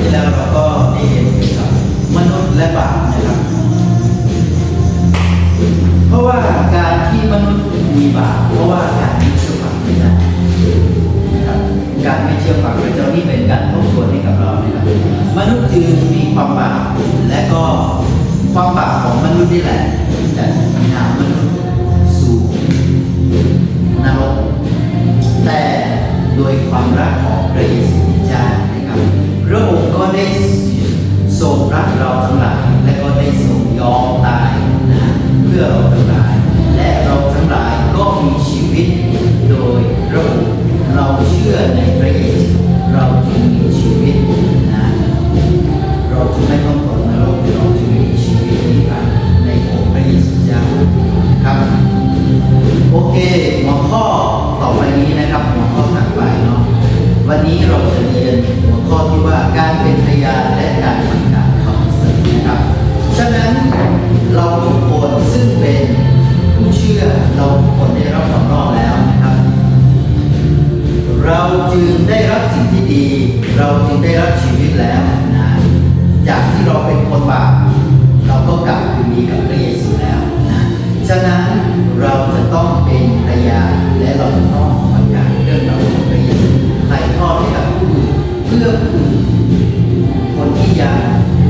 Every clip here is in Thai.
ที่แล้วเราก็ได้เรียนเกี่ยวกับมนุษย์และบาปนะครับเพราะว่าการที่มนุษย์มีบาปเพราะว่าการไม่เชื่อฟังพระเจ้านะครับการไม่เชื่อฟังพระเจ้านี่เป็นการทบทวนให้กับเรานะครับมนุษย์จึงมีความบาปและก็ความบาปของมนุษย์นี่แหละจะนำมนุษย์สู่นรกแต่โดยความรักของพระเยซูเจ้านะครับพระองค์ก็ได้ทรงรักเราทั้งหลายและก็ได้ทรงยอมตายนะเพื่อเราทั้งหลายและเราทั้งหลายก็มีชีวิตโดยพระองค์เราเชื่อในพระเยซูเราจึงมีชีวิตนะเราจึงไม่ต้องตกนรกเราจึงมีชีวิตในองค์พระเยซูเจ้าครับโอเคหัวข้อต่อไปนี้นะครับหัวข้อถัดไปเนาะวันนี้เราจะเรียนหัวข้อที่ว่าการเป็นพยานและการประกาศคำสรรนะครับฉะนั้นเราทุกคนซึ่งเป็นผู้เชื่อเราทุกคนได้รับความรอดแล้วนะครับเราจึงได้รับสิ่งที่ดีเราจึงได้รับชีวิตแล้วนะจากที่เราเป็นคนบาปเราก็กลับคืนดีกับพระเยซูแล้วนะฉะนั้นเราจะต้องเป็นพยานและเราจะต้องประกาศเรื่องราวของพระเยซูถ่ายทอดให้กับผู้อื่นเพื่อผู้อื่นคนที่ยัง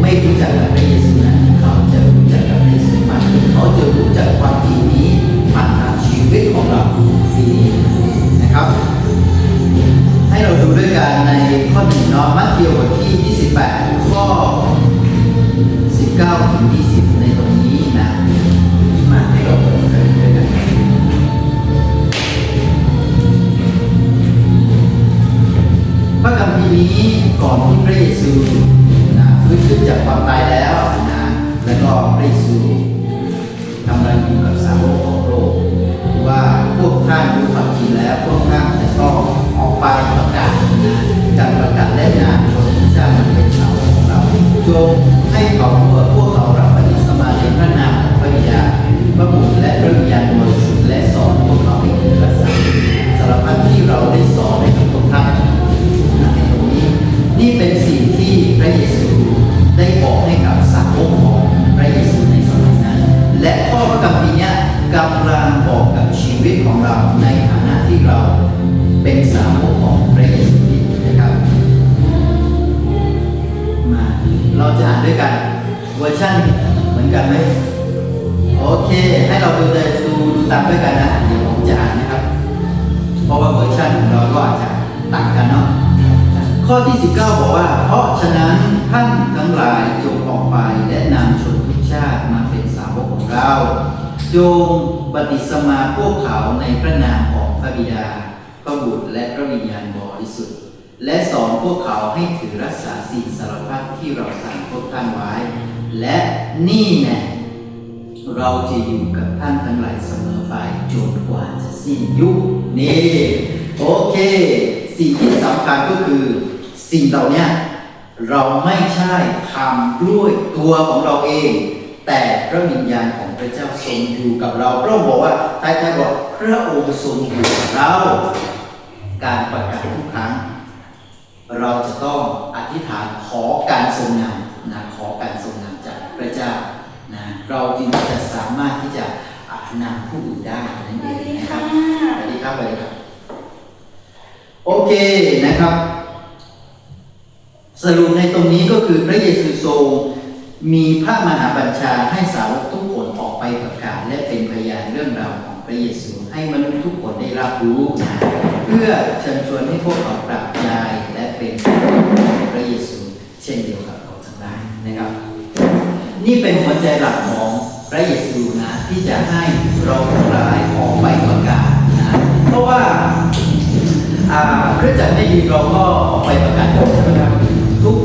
ไม่รู้จักกับพระเยซูนั้นเขาจะรู้จักกับพระเยซูมากขึ้นเขาจะรู้จักความจริงนี้ผ่านทางชีวิตของเราทีนี้นะครับให้เราดูด้วยกันในข้อหนึ่งเนาะมัทธิวบทที่28ข้อ19ถึง20ในตรงนี้นะมาให้เราเปิดกันด้วยกันพระคัมภีร์นี้ก่อนที่พระเยซูนะฟื้นขึ้นจากความตายแล้วนะแล้วก็พระเยซูทำอะไรอยู่กับสาวกของพระองค์ว่าพวกท่านรู้ความจริงแล้วพวกท่านจะต้องออกไปประกาศนะการประกาศและงานของพระเจ้ามันเป็นสาวกของเราจงให้เขาพวกเขารับปฏิสมาในพระนามของพระบิดาพระบุตรและพระวิญญาณบริสุทธิ์และสอนพวกเขาให้ถือรักษาสารพัดที่เราได้สอนในพวกท่านในตรงนี้นี่เป็นสิ่งที่พระเยซูได้บอกให้กับสาวกของพระเยซูในสมัยนั้นและข้อพระคัมภีร์นี้กำลังบอกกับชีวิตของเราในฐานะที่เราเป็นสาวกของพระเยซูนะครับมาเราจะอ่านด้วยกันเวอร์ชันเหมือนกันไหมโอเคให้เราดูตามด้วยกันนะเดี๋ยวผมจะอ่านนะครับเพราะว่าเวอร์ชันของเราก็อาจจะต่างกันเนาะข้อที่19บอกว่าเพราะฉะนั้นท่านทั้งหลายจงออกไปและนำชนทุกชาติมาเป็นสาวกของเราจงบัพติศมาพวกเขาในพระนามของพระบิดาพระบุตรและพระวิญญาณบริสุทธิ์และสอนพวกเขาให้ถือรักษาสิ่งสารพัดที่เราสั่งพวกท่านไว้และนี่แน่เราจะอยู่กับท่านทั้งหลายเสมอไปจนกว่าจะสิ้นยุคนี่โอเคสิ่งที่สำคัญก็คือสิ่งเหล่านี้เราไม่ใช่ทำด้วยตัวของเราเองแต่พระวิญญาณของพระเจ้าทรงอยู่กับเราพระองค์บอกว่าท้ายๆบอกพระองค์ทรงอยู่กับเราการประกาศทุกครั้งเราจะต้องอธิษฐานขอการทรงนำนะขอการทรงนำจากพระเจ้านะเราจึงจะสามารถที่จะนำผู้อื่นได้นั่นเองนะครับสวัสดีครับสวัสดีครับโอเคนะครับสรุปในตรงนี้ก็คือพระเยซูทรงมีพระมหาบัญชาให้สาวกทุกคนออกไปประกาศและเป็นพยานเรื่องราวของพระเยซูให้มนุษย์ทุกคนได้รับรู้นะเพื่อเชิญชวนให้พวกเขาปรับใจและเป็นพระเยซูเช่นเดียวกับเราทั้งหลายนะครับนี่เป็นหัวใจหลักของพระเยซูนะที่จะให้เราทั้งหลายออกไปประกาศนะเพราะว่าคริสตจักรไม่ดีเราก็ออกไปประกาศใช่ไหมครับทุก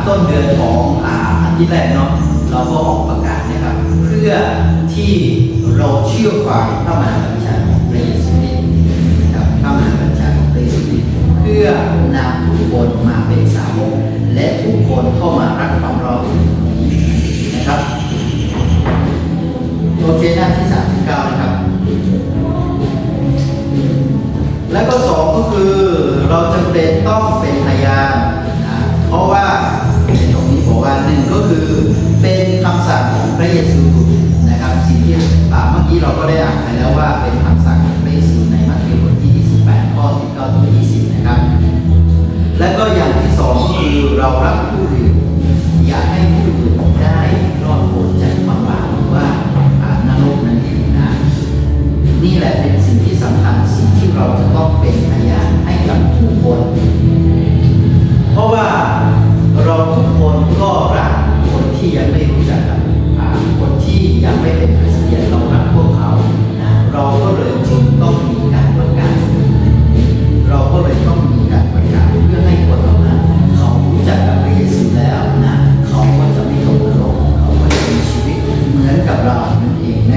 ต้นเดือนของอาทิตย์แรกเนาะเราก็ออกประกาศนะครับเพื่อที่เราเชื่อฟังพระมหาบัญชาของพระเยซูนะครับพระมหาบัญชาของพระเยซูเพื่อนำทุกคนมาเป็นสาวกและทุกคนเข้ามารับความรอดนะครับโอเคหน้าที่39นะครับ แล้วก็2ก็คือเราจำเป็นต้องเป็นพยานนะเพราะว่า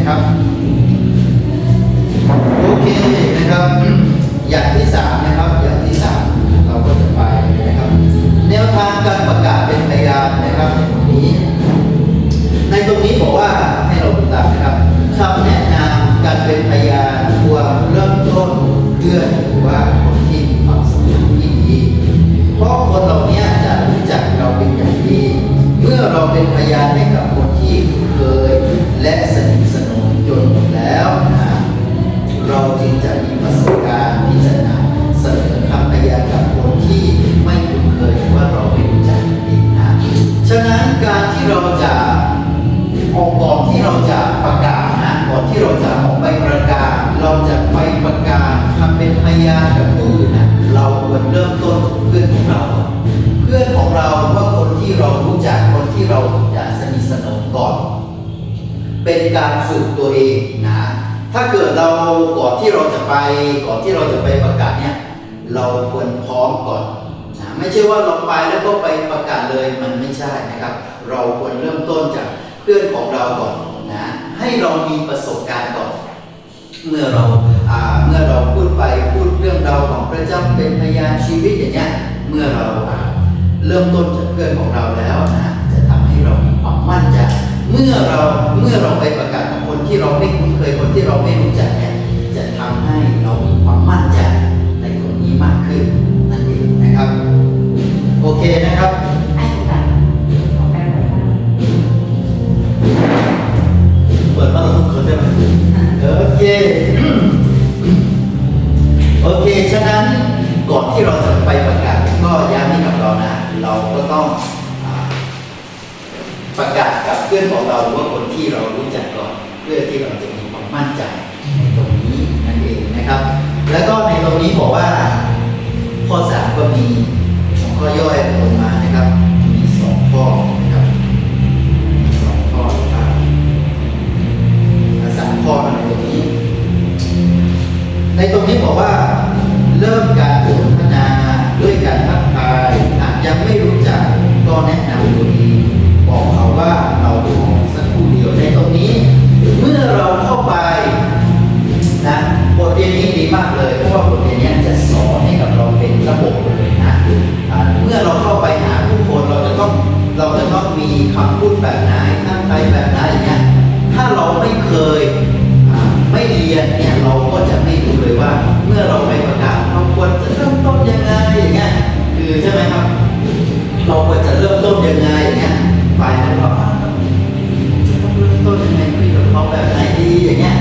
นะครับโอเคนะครับอย่างที่สามนะครับอย่างที่สามเราก็จะไปนะครับแนวทางการประกาศเป็นพยานนะครับในตรงนี้บอกว่าให้เราติดตามนะครับคำแนะนำการเป็นพยานควรเริ่มต้นเพื่อนหรือว่าคนที่มีความสัมพันธ์ที่ดีเพราะคนเหล่านี้จะรู้จักเราเป็นอย่างดีเมื่อเราเป็นพยานให้กับคนที่คุ้นเคยและสนิทสนมจนหมดแล้วนะเราจึงจะมีประสบการณ์ที่จะนำเสนอคำพยานกับคนที่ไม่คุ้นเคยหรือว่าเราไม่รู้จักเองนะฉะนั้นการที่เราจะก่อนที่เราจะประกาศนะก่อนที่เราจะออกไปประกาศเราจะไปประกาศทำเป็นพยานกับผู้อื่นนะเราควรเริ่มต้นกับเพื่อนของเราเพื่อนของเราว่าคนที่เรารู้จักคนที่เราจะสนิทสนมก่อนเป็นการฝึกตัวเองนะถ้าเกิดเราก่อนที่เราจะไปประกาศเนี่ยเราควรพร้อมก่อนนะไม่ใช่ว่าเราไปแล้วก็ไปประกาศเลยมันไม่ใช่นะครับเราควรเริ่มต้นจากเพื่อนของเราก่อนนะให้เรามีประสบการณ์ก่อนเมื่อเราพูดเรื่องราวของพระเจ้าเป็นพยานชีวิตอย่างเงี้ยเมื่อเราเริ่มต้นจากเพื่อนของเราแล้วนะจะทำให้เรามีความมั่นใจเมื่อเราไปประกาศกับคนที่เราไม่คุ้นเคยคนที่เราไม่รู้จักเนี่ยจะทำให้เรามีความมั่นใจในคนนี้มากขึ้นนั่นเองนะครับโอเคนะครับเปิดมาแล้วทุกคนได้ไหมโอเคโอเคฉะนั้นก่อนที่เราจะไปประกาศก็ย้ำให้กับเรานะเราก็ต้องประกาศกับเพื่อนของเราหรือว่าคนที่เรารู้จักก่อนเพื่อที่เราจะมีความมั่นใจในตรงนี้นั่นเองนะครับแล้วก็ในตรงนี้บอกว่าข้อ3ก็มีข้อย่อยลงมานะครับมี2ข้อนะครับ2ข้อนะครับ3ข้อในตรงนี้บอกว่าเริ่มการสนทนาด้วยการทักทายหากยังไม่รู้จักก็แนะนำตัวเองบอกเขาว่าเราขอสักครู่เดียวในตรงนี้เมื่อเราเข้าไปนะบทเรียนนี้ดีมากเลยเพราะว่าบทเรียนนี้จะสอนให้กับเราเป็นระบบเลยนะเมื่อเราเข้าไปหาผู้คนเราจะต้องมีคำพูดแบบไหนทักทายแบบไหนอย่างเงี้ยถ้าเราไม่เคยไม่เรียนเนี่ยเราก็จะไม่รู้เลยว่าเมื่อเราไปประกาศเราควรจะเริ่มต้นยังไงอย่างเงี้ยคือใช่ไหมครับเราควรจะเริ่มต้นยังไงอย่างเงี้ยไปแล้วก็จะต้องเริ่มต้นยังไงคุยกับเขาแบบไหนดีอย่างเงี้ย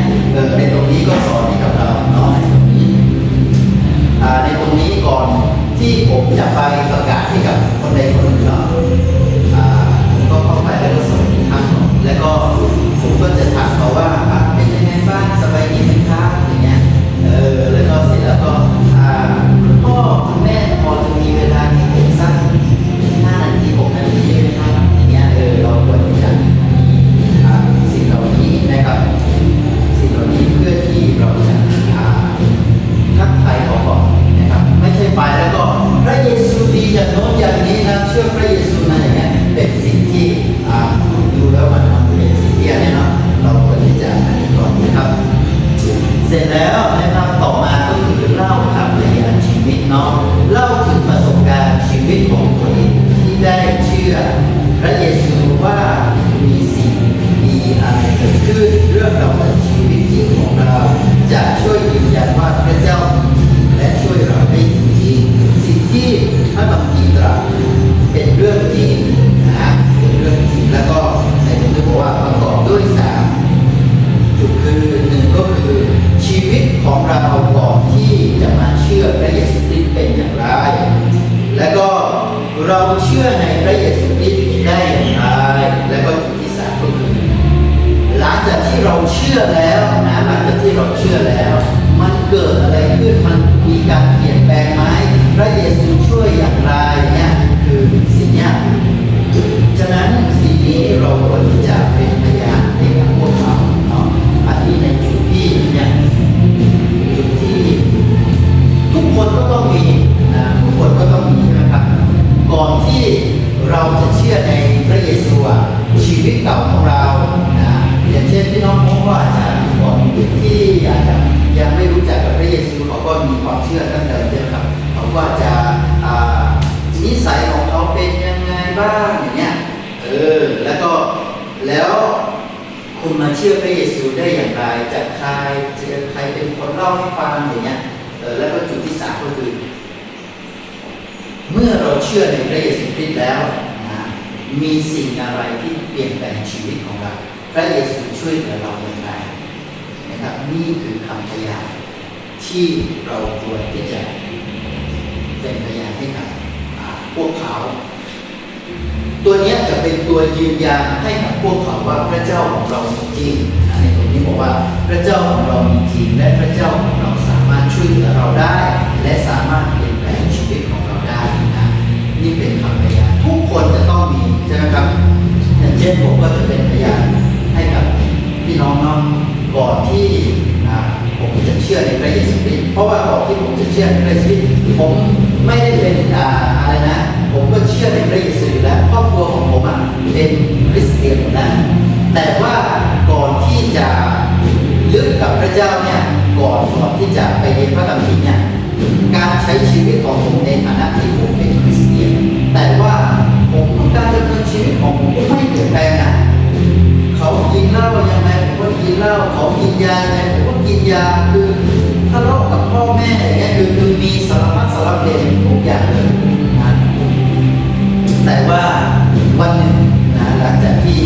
ในตรงนี้ก็สอนให้กับเราเนาะในตรงนี้ก่อนที่ผมจะไปประกาศให้กับคนใดคนหนึ่งเนาะผมก็เข้าไปแล้วก็สวัสดีครับแล้วก็ผมก็จะถามเขาว่าเป็นยังไงบ้างสบายดีไหมครับอย่างเงี้ยแล้วก็เสร็จแล้วก็คุณพ่อคุณแม่พอจะมีเวลาให้ผมสัก5 นาที6 นาทีได้ไหมครับอย่างเงี้ยเราควรจะมีสิ่งเหล่านี้นะครับสิ่งเหล่านี้เพื่อที่เราจะทักทายเขาก่อนนะครับไม่ใช่ไปแล้วก็พระเยซูดีอย่างโน้นอย่างนี้นะเชื่อพระเยซูนะอย่างเงี้ยเป็นสิ่งที่ดูแล้วมันเป็นสิ่งที่แน่นอนเราควรที่จะก่อนนะครับเสร็จแล้วนะครับต่อมาก็คือเล่าคำพยานชีวิตเนาะเล่าถึงประสบการณ์ชีวิตของตัวเองที่ได้เชื่อพระเยซูว่ามีสิ่งดีอะไรเกิดขึ้นเรื่องราวในชีวิตจริงของเราจะช่วยยืนยันว่าพระเจ้ามีจริงและช่วยเราได้จริงๆสิ่งที่พระคัมภีร์ตรัสเป็นเรื่องจริงนะเป็นเรื่องจริงแล้วก็ในตรงนี้บอกว่าประกอบด้วย3จุดคือ1ก็คือชีวิตของเราก่อนที่จะมาเชื่อพระเยซูคริสต์เป็นอย่างไรและก็เราเชื่อในพระเยซูคริสต์ได้อย่างไรและก็จุดที่3ก็คือหลังจากที่เราเชื่อแล้วนะหลังจากที่เราเชื่อแล้วมันเกิดอะไรขึ้นมันมีการเปลี่ยนแปลงไหมพระเยซูช่วยอย่างไรเนี่ยคือสิ่งนี้ฉะนั้นสิ่งนี้เราควรที่จะเป็นพยานให้กับพวกเราเนาะอันนี้ในจุดที่เนี่ยจุดที่ทุกคนก็ต้องมีนะทุกคนก็ต้องมีใช่ไหมครับก่อนที่เราจะเชื่อในพระเยซูชีวิตเก่าของเรานะอย่างเช่นพี่น้องผมก็อาจจะ อาจจะยังไม่รู้จักกับพระเยซูเขาก็มีความเชื่อตั้งแต่เดิมครับเขาก็จะนิสัยของเขาเป็นยังไงบ้างอย่างเงี้ยแล้วคุณมาเชื่อพระเยซูได้อย่างไรจากใครเป็นคนเล่าให้ฟังอย่างเงี้ยแล้วก็จุดที่สามก็คือเมื่อเราเชื่อในพระเยซูคริสต์แล้วมีสิ่งอะไรที่เปลี่ยนแปลงชีวิตของเราพระเยซูช่วยเหลือเราอย่างไรนะครับนี่คือคำพยานที่เราควรที่จะเป็นพยานให้กับพวกเขาตัวนี้จะเป็นตัวยืนยันให้กับพวกเขาว่าพระเจ้าของเรามีจริงในตรงนี้บอกว่าพระเจ้าของเรามีจริงและพระเจ้าของเราสามารถช่วยเหลือเราได้และสามารถเปลี่ยนแปลงชีวิตของเราได้นะนี่เป็นคำพยานทุกคนจะต้องมีใช่ไหมครับอย่างเช่นผมก็จะเป็นพยานให้กับพี่น้องก่อนที่ผมจะเชื่อในพระเยซูคริสต์เพราะว่าก่อนที่ผมจะเชื่อในพระเยซูคริสต์ผมไม่ได้เป็นอะไรนะผมก็เชื่อในพระเยซูอยู่แล้วครอบครัวของผมเป็นคริสเตียนอยู่แล้วแต่ว่าก่อนที่จะลึกกับพระเจ้าเนี่ยก่อนที่จะไปเรียนพระคัมภีร์เนี่ยการใช้ชีวิตของผมในฐานะที่ผมเป็นคริสเตียนแต่ว่าผมการดำเนินชีวิตของผมก็ไม่เปลี่ยนแปลงนะเขากินเหล้ายังไงผมก็กินเหล้าเขากินยายังไงผมก็กินยาคือทะเลาะกับพ่อแม่อย่างเงี้ยคือมีสารพัดสารเพทุกอย่างเลยนะแต่ว่าวันหนึ่งนะหลังจากที่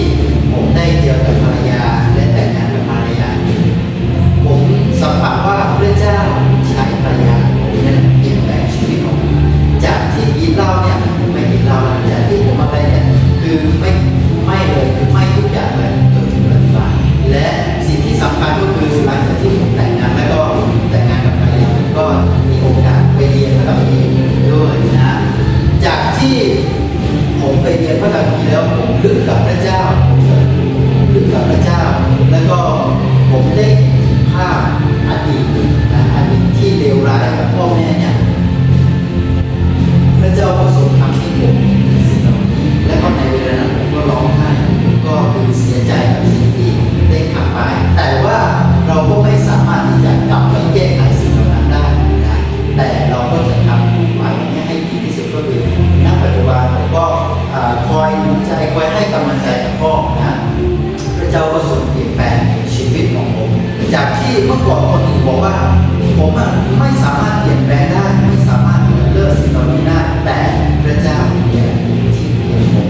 ผมได้เจอกับภรรยาและแต่งงานกับภรรยาผมสัมผัสว่าพระเจ้าใช้ภรรยาผมเนี่ยเปลี่ยนแปลงชีวิตของผมจากที่กินเหล้าเนี่ยไม่กินเหล้าแล้วจากที่ผมอะไรเนี่ยคือไม่เลยคือไม่ทุกอย่างเลยจนถึงปัจจุบันและสิ่งที่สำคัญก็คือหลังจากที่ผมแต่งงานแล้วก็แต่งงานกับภรรยาก็มีโอกาสไปเรียนพระคัมภีร์ด้วยนะจากที่ผมไปเรียนพระคัมภีร์แล้วผมลึกกับพระเจ้าแล้วก็ผมได้ภาพอดีตที่เลวร้ายกับพ่อแม่เนี่ยพระเจ้าก็ทรงทำให้ผมสิ่งเหล่านี้และก็ในเวลานั้นผมก็ร้องไห้ก็คือเสียใจกับสิ่งที่ได้ทำไปแต่ว่าเราก็ไม่สามารถที่จะกลับไปแก้ไขสิ่งเหล่านั้นได้นะแต่เราก็จะทำทุกวันนี้ให้ดีที่สุดก็คือณปัจจุบันผมก็คอยหนุนใจคอยให้กำลังใจกับพ่อนะพระเจ้าก็ทรงเปลี่ยนแปลงชีวิตของผมจากที่เมื่อก่อนคนอื่นบอกว่าผมไม่สามารถเปลี่ยนแปลงได้ไม่สามารถเลิกสิ่งเหล่านี้ได้แต่พระเจ้าเนี่ยที่เปลี่ยนผม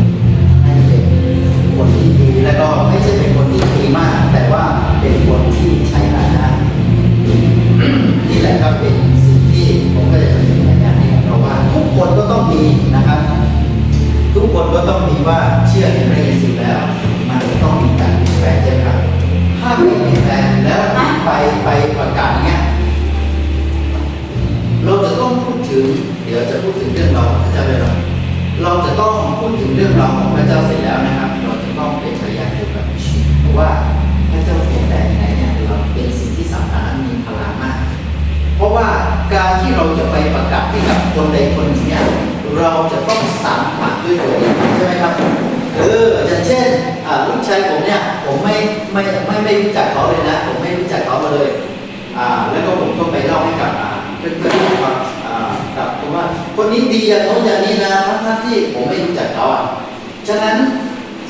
ให้เป็นคนที่ดีแล้วก็ไม่ใช่เป็นคนที่ดีมากแต่ว่าเป็นคนที่ใช้งานได้นี่แหละครับเป็นสิ่งที่ผมก็จะเป็นพยานให้กับเราว่าทุกคนก็ต้องมีนะครับทุกคนก็ต้องมีว่าเชื่อในพระเยซูแล้วมันจะต้องมีการเปลี่ยนแปลงใช่ไหมครับถ้าไม่เปลี่ยนแปลงแล้วไปประกาศเนี้ยเราจะต้องพูดถึงเดี๋ยวจะพูดถึงเรื่องราวของพระเจ้าเลยเราจะต้องพูดถึงเรื่องราวของพระเจ้าเสร็จแล้วนะครับเราจะต้องเป็นพยานเกี่ยวกับชีวิตเพราะว่าพระเจ้าเปลี่ยนแปลงยังไงเนี่ยเราเป็นสิ่งที่สำคัญมีพลังมากเพราะว่าการที่เราจะไปประกาศให้กับคนใดคนหนึ่งเนี่ยเราจะต้องสัมผัสด้วยตัวเองใช่ไหมครับอย่างเช่นลูกชายผมเนี่ยผมไม่รู้จักเขาเลยนะผมไม่รู้จักเขามาเลยแล้วก็ผมก็ไปเล่าให้กับเพื่อนๆฟังกับผมว่าคนนี้ดีอย่างโน้นอย่างนี้นะทั้งที่ผมไม่รู้จักเขาฉะนั้น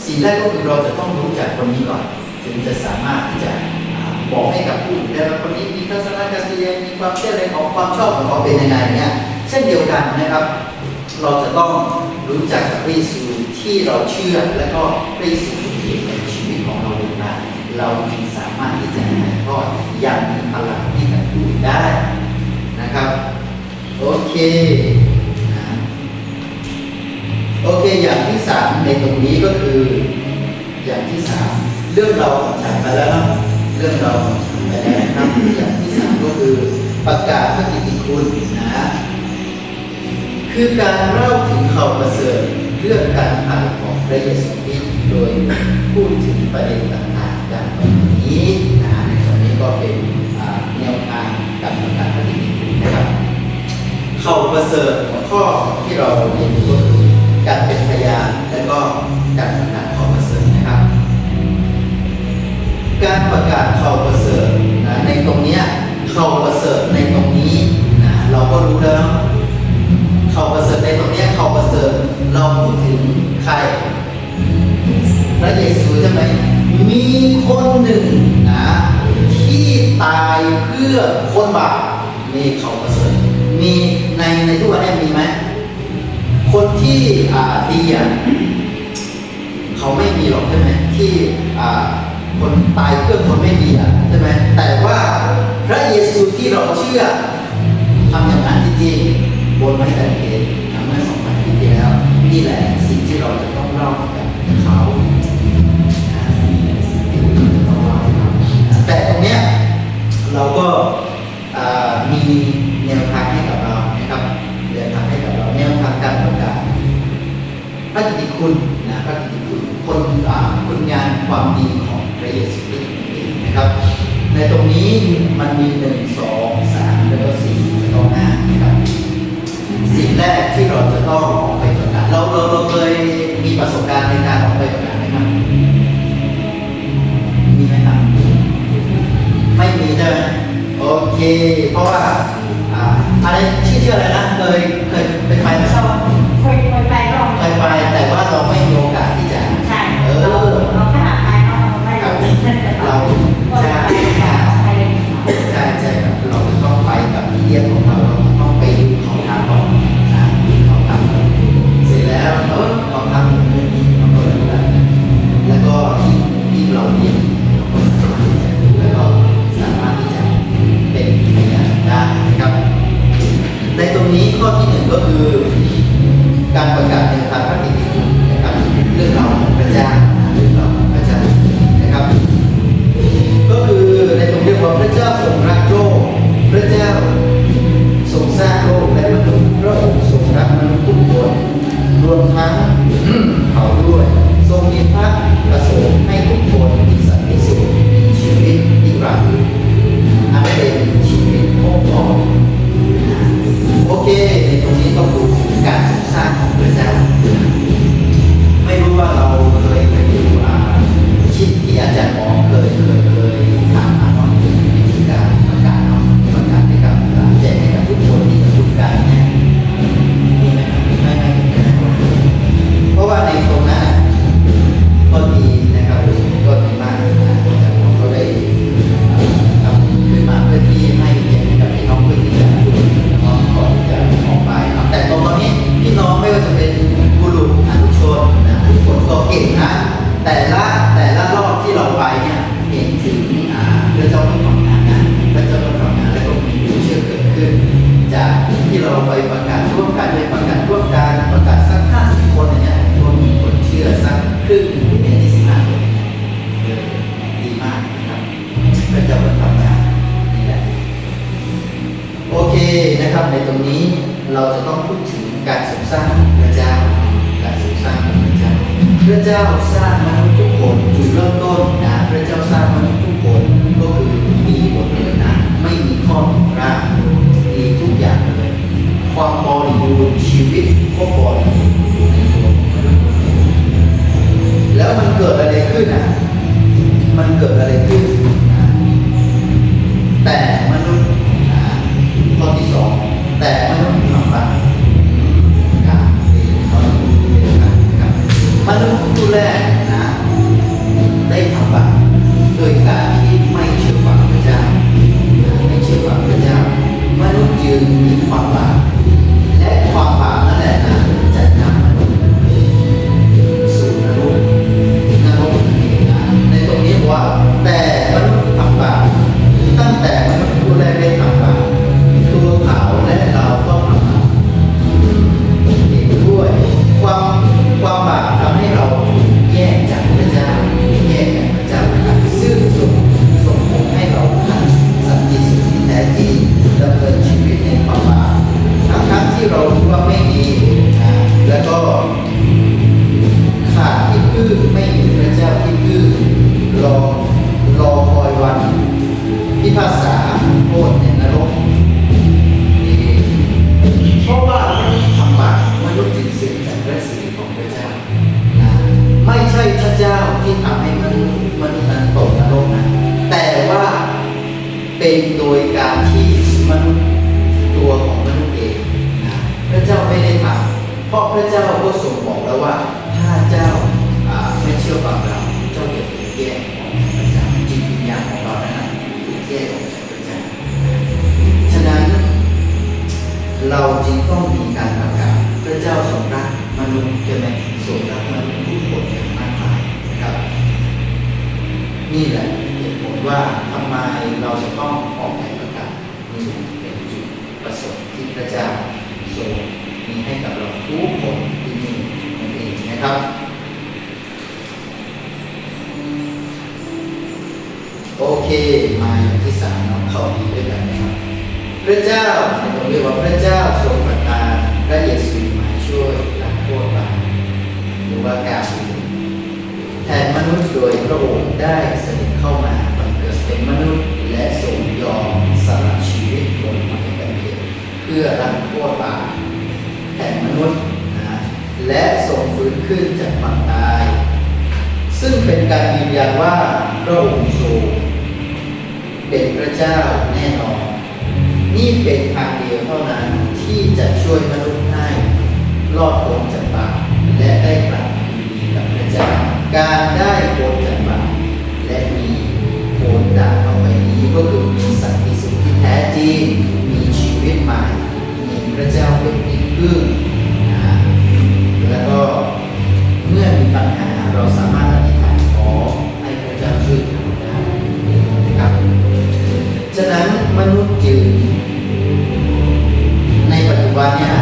สิ่งแรกก็คือเราจะต้องรู้จักคนนี้ก่อนถึงจะสามารถที่จะบอกให้กับผู้อื่นได้ว่าคนนี้มีทัศนคติมีความเชื่อในของความชอบของเขาเป็นยังไงเนี่ยเช่นเดียวกันนะครับเราจะต้องรู้จักพระเยซูที่เราเชื่อและก็พระเยซูที่เปลี่ยนในชีวิตของเราอย่างไรเราจึงสามารถที่จะถ่ายทอดอย่างมีพลังให้กับผู้อื่นได้นะครับโอเคอย่างที่สามในตรงนี้ก็คืออย่างที่สามเรื่องเราของฉันไปแล้วนะเรื่องเราของฉันไปแล้วนะครับอย่างที่สามก็คือประกาศพระกิตติคุณนะคือการเล่าถึงข่าวประเสริฐเรื่องการผ่านของพระเยซูคริสต์โดยพูดถึงประเด็นต่างๆดังนี้นะในตรงนี้ก็เป็นแนวทางการประกาศพระกิตติคุณนะครับข่าวประเสริฐหัวข้อที่เราเรียนรู้ก็คือการเป็นพยานและก็การประกาศข่าวประเสริฐนะครับการประกาศข่าวประเสริฐในตรง เพื่อคนบาปนี่เขาประเสริฐมีในทุกวันนี้มีไหมคนที่ดีเขาไม่มีหรอกใช่ไหมที่คนตายเพื่อคนไม่ดีใช่ไหมแต่ว่าพระเยซูที่เราเชื่อทำอย่างนั้นจริงๆบนไม้กางเขนเมื่อ2,000 ปีที่แล้วนี่แหละสิ่งที่เราจะต้องเล่ากับเขาแต่ตรงเนี้ยเราก็มีแนวทางให้กับเรานะครับแนวทางให้กับเราแนวทางการประกาศพระกิตติคุณนะพระกิตติคุณคุณงานความดีของพระเยซูคริสต์เองนะครับในตรงนี้มันมี1 2 3แล้วก็4แล้วก็5นะครับสิ่งแรกที่เราจะต้องออกไปประกาศเราเคยมีประสบการณ์ในการออกไปประกาศไหมครับมีไหมครับไม่มีใช่ไหมโอเคเพราะว่าอะไรชื่ออะไรนะเคยไปไหมเคยไปรอบเคยไปแต่ว่าเราไม่มีโอกาสที่จะใช่เราขนาดไปเราไม่ได้เราใช่ใช่ครับเราต้องไปกับเรียนของเราต้องไปดูเขาทำก่อนนะเขาทำเสร็จแล้วเขาทำเรื่องนี้เราก็เลยแล้วก็ที่เราเรียนแล้วก็สามารถที่จะเป็นพยานได้นะครับในตรงนี้ข้อที่1ก็คือการประกาศในทางพระกิตติคุณนะครับเรื่องราวของพระเจ้าเรื่องราวของพระเจ้านะครับก็คือในตรงเรียกว่าพระเจ้าทรงรักโลกพระเจ้าทรงสร้างโลกและมนุษย์พระองค์ทรงรักมนุษย์ทุกคนรวมทั้งเขาด้วยทรงมีพระประสงค์ให้ทุกคนมีสันติสุขมีชีวิตที่รักอันเป็นชีวิตของพระองค์โอเคในตรงนี้ก็พูดถึงการสร้างของพระเจ้าไม่รู้ว่าเราเคยไปดูชิ้นที่อาจารย์หมอเคยถามมาว่าเป็นการประกาศประกาศให้กับแจกให้กับทุกคนที่จะพูดการเนี่ยมีไหมไม่เพราะว่าในตรงนั้นก็ดีนะครับก็ดีมากอาจารย์หมอก็ได้ทำขึ้นมาเพื่อที่ให้แจกให้กับพี่น้องเพื่อที่จะพูดก่อนจะออกไปแต่ตอนนี้พี่น้องไม่ว่าจะเป็นบุรุษอนุชนนะทุกคนก็เก่งนะแต่ละรอบที่เราไปเนี่ยเห็นถึงพระเจ้าต้องทำงานนะพระเจ้าต้องทำงานแล้วก็มีผู้เชื่อเกิดขึ้นจากที่เราไปประกาศร่วมกันไปประกาศร่วมกันประกาศสัก50 คนเนี่ยก็มีคนเชื่อสักครึ่งเป็น25 คนดีมากนะครับพระเจ้าต้องทำงานนี่แหละโอเคนะครับในตรงนี้เราจะต้องพูดถึงการทรงสร้างของพระเจ้าการทรงสร้างของพระเจ้าพระเจ้าสร้างมนุษย์ทุกคนจุดเริ่มต้นนะพระเจ้าสร้างมนุษย์ทุกคนก็คือมีหมดเลยนะไม่มีข้อผิดพลาดมีทุกอย่างเลยความบริบูรณ์ชีวิตก็บริบูรณ์ในตัวของมนุษย์แล้วมันเกิดอะไรขึ้นมันเกิดอะไรขึ้นแต่มนุษย์ข้อที่2แต่มนุษย์ทำบาปมนุษย์ผู้แรกนะได้ทำบาปโดยการที่ไม่เชื่อฟังพระเจ้าไม่เชื่อฟังพระเจ้ามนุษย์จึงมีความบาปและความบาปนั่นแหละนะจะนำมนุษย์สู่นรกนั่นเองนะในตรงนี้ว่าแต่มนุษย์ทำบาปตั้งแต่มนุษย์ผู้แรกได้ทำบาปตัวเขาและเราก็ทำบาปอีกด้วยความบาปทำให้เราแยกจากพระเจ้าแยกจากพระเจ้านะครับซึ่งส่งผลให้เราขาดสันติสุขที่แท้จริงดำเนินชีวิตในความบาปทั้งที่เรารู้ว่าไม่ดีแล้วก็ขาดที่พึ่งไม่มีพระเจ้าที่พึ่งรอคอยวันพิพากษาโทษในนรกเพราะว่ามนุษย์ทำบาปมนุษย์จึงเสื่อมจากพระสิริของพระเจ้าไม่ใช่พระเจ้าที่ทำให้มนุษย์นั้นตกนรกนะแต่ว่าเป็นโดยการที่มนุษย์ตัวของมนุษย์เองนะพระเจ้าไม่ได้ทำเพราะพระเจ้าก็ทรงบอกแล้วว่าถ้าเจ้าไม่เชื่อฟังเราเจ้าจะถูกแยกออกจากพระเจ้าจิตวิญญาณของเรานั้นถูกแยกออกจากพระเจ้า ทำไมเราจะต้องออกไปประกาศนี่เป็นจุดประสงค์ที่พระเจ้าทรงมีให้กับเราทุกคนที่นี่นั่นเองนะครับโอเคมาอย่างที่สามเราเข้าดีด้วยกันนะครับพระเจ้าในตรงนี้ว่าพระเจ้าทรงประทานพระเยซูมาช่วยล้างโทษบาปหรือว่าการแทนมนุษย์โดยพระองค์ได้เสด็จเข้ามาบังเกิดเป็นมนุษย์และทรงยอมสละชีวิตลงมาเป็นกางเขนเพื่อล้างโทษบาปแทนมนุษย์นะและทรงฟื้นขึ้นจากความตายซึ่งเป็นการยืนยันว่าพระองค์ทรงเป็นพระเจ้าแน่นอนนี่เป็นทางเดียวเท่านั้นที่จะช่วยมนุษย์ให้รอดพ้นจากบาปและได้กลับคืนดีกับพระเจ้าการได้พ้นจากบาปและมีพ้นจากต่อไปนี้ก็คือมีสันติสุขที่แท้จริงมีชีวิตใหม่มีพระเจ้าเป็นที่พึ่งนะแล้วก็เมื่อมีปัญหาเราสามารถอธิษฐานขอให้พระเจ้าช่วยเราได้นะครับฉะนั้นมนุษย์จึงในปัจจุบันเนี่ย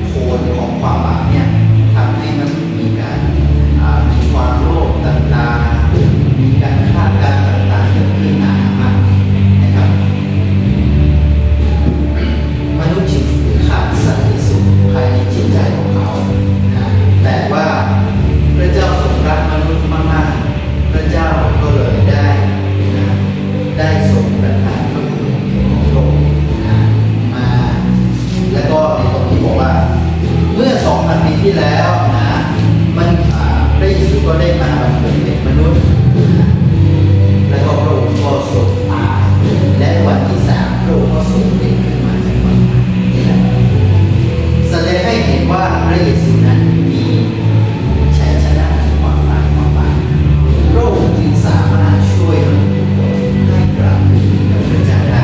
โคนของความบาปเนี่ยทำให้มนุษย์มีการมีความโลภต่างๆมีการฆ่ากันต่างๆเกิดขึ้นหนามากนะครับมนุษย์จึงขาดสันติสุขภายในจิตใจของเขานะแต่ว่าพระเจ้าทรงรักมนุษย์มากๆพระเจ้าก็เลยได้ทรงประทานพระคุณของพระองค์มาแล้วก็ในตรงนี้บอกว่าเมื่อ 2,000 ปีที่แล้วนะมันพระเยซูก็ได้มาบังเกิดเป็นมนุษย์แล้วก็พระองค์ก็ทรงตายและวันที่3พระองค์ก็ทรงเป็นขึ้นมาจากความตายนี่แหละแสดงให้เห็นว่าพระเยซูนั้นมีชัยชนะในความตายความบาปพระองค์จึงสามารถช่วยเราทุกคนให้กลับคืนกับพระเจ้าได้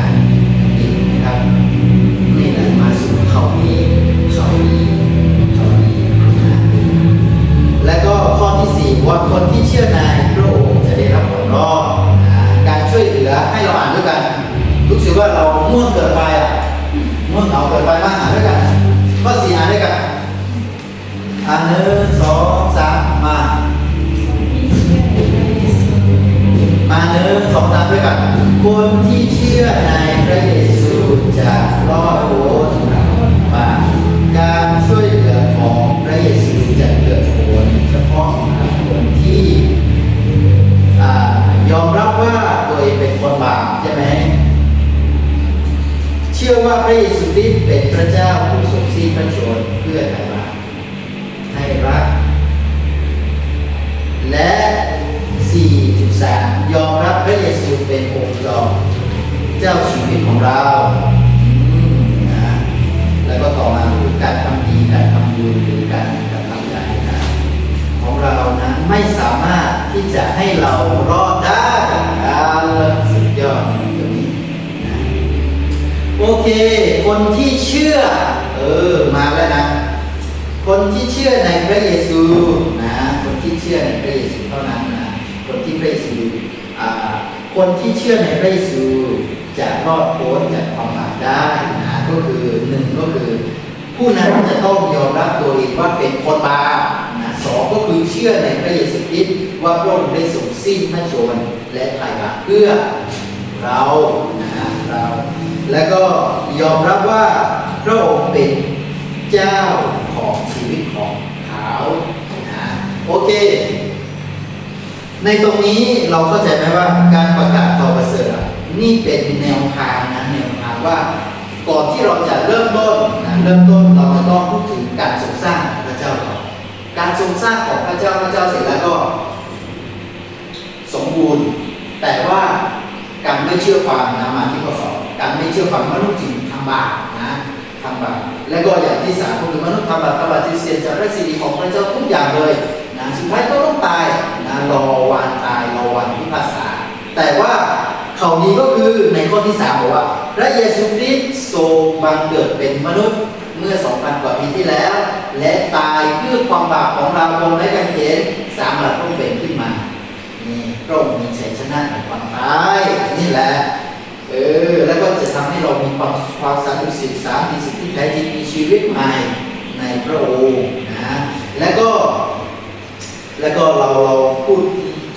นี่นะครับนี่แหละมาสู่เขานี้นะและก็ข้อที่4ว่าคนที่เชื่อในพระองค์จะได้รับความรอดการช่วยเหลือให้เราอ่านด้วยกันรู้สึกว่าเราง่วงเกินไปง่วงเหงาเกินไปมาอ่านด้วยกันข้อ4อ่านด้วยกัน1 2 3มา1 2 3ด้วยกันคนที่เชื่อในพระเยซูจะรอดพ้นมาการช่วยเหลือของพระเยซูจะเกิดผลเฉพาะคนที่ยอมรับว่าตัวเองเป็นคนบาปใช่ไหมเชื่อว่าพระเยซูคริสต์เป็นพระเจ้าผู้ทรงสิ้นพระชนม์เพื่อไถ่บาปให้รักและ 4.3 ยอมรับพระเยซูเป็นองค์เจ้าชีวิตของเรานะแล้วก็ต่อมาคือการทำดีการทำบุญหรือการกระทำการงานของเรานั้นไม่สามารถที่จะให้เรารอดได้สุดยอดตรงนี้นะโอเคคนที่เชื่อมาแล้วนะคนที่เชื่อในพระเยซูนะคนที่เชื่อในพระเยซูเท่านั้นนะคนที่พระเยซูคนที่เชื่อในพระเยซูจะรอดพ้นจากความบาปได้นะก็คือ1ก็คือผู้นั้นจะต้องยอมรับตัวเองว่าเป็นคนบาปนะ2ก็คือเชื่อในพระเยซูคริสต์ว่าพระองค์ได้ทรงสิ้นพระชนม์และไถ่บาปเพื่อเรานะเราแล้วก็ยอมรับว่าพระองค์เป็นเจ้าของชีวิตของเขานะโอเคในตรงนี้เราเข้าใจไหมว่าการประกาศข่าวประเสริฐนี่เป็นแนวทางนะแนวทางว่าก่อนที่เราจะเริ่มต้นเราจะต้องพูดถึงการทรงสร้างของพระเจ้าก่อนการทรงสร้างของพระเจ้าเสร็จแล้วก็สมบูรณ์แต่ว่าการไม่เชื่อฟังนะมาที่ข้อ2การไม่เชื่อฟังมนุษย์จึงทำบาปนะทำบาปและก็อย่างที่3ก็คือมนุษย์ทำบาปจึงเสียจากพระสิริของพระเจ้าทุกอย่างเลยนะสุดท้ายก็ต้องตายนะรอวันตายรอวันพิพากษาแต่ว่าข่าวนี้ก็คือในข้อที่3บอกว่าพระเยซูคริสต์ทรงบังเกิดเป็นมนุษย์เมื่อ 2,000 กว่าปีที่แล้วและตายเพื่อความบาปของเราลงในกางเขนสามารถต้องเป็นขึ้นมานี่ พระองค์มีชัยชนะในความตายนี่แหละแล้วก็จะทำให้เรามีความสันติสุขสามมีสิ่งที่แท้จริงมีชีวิตใหม่ในพระองค์นะแล้วก็เราพูด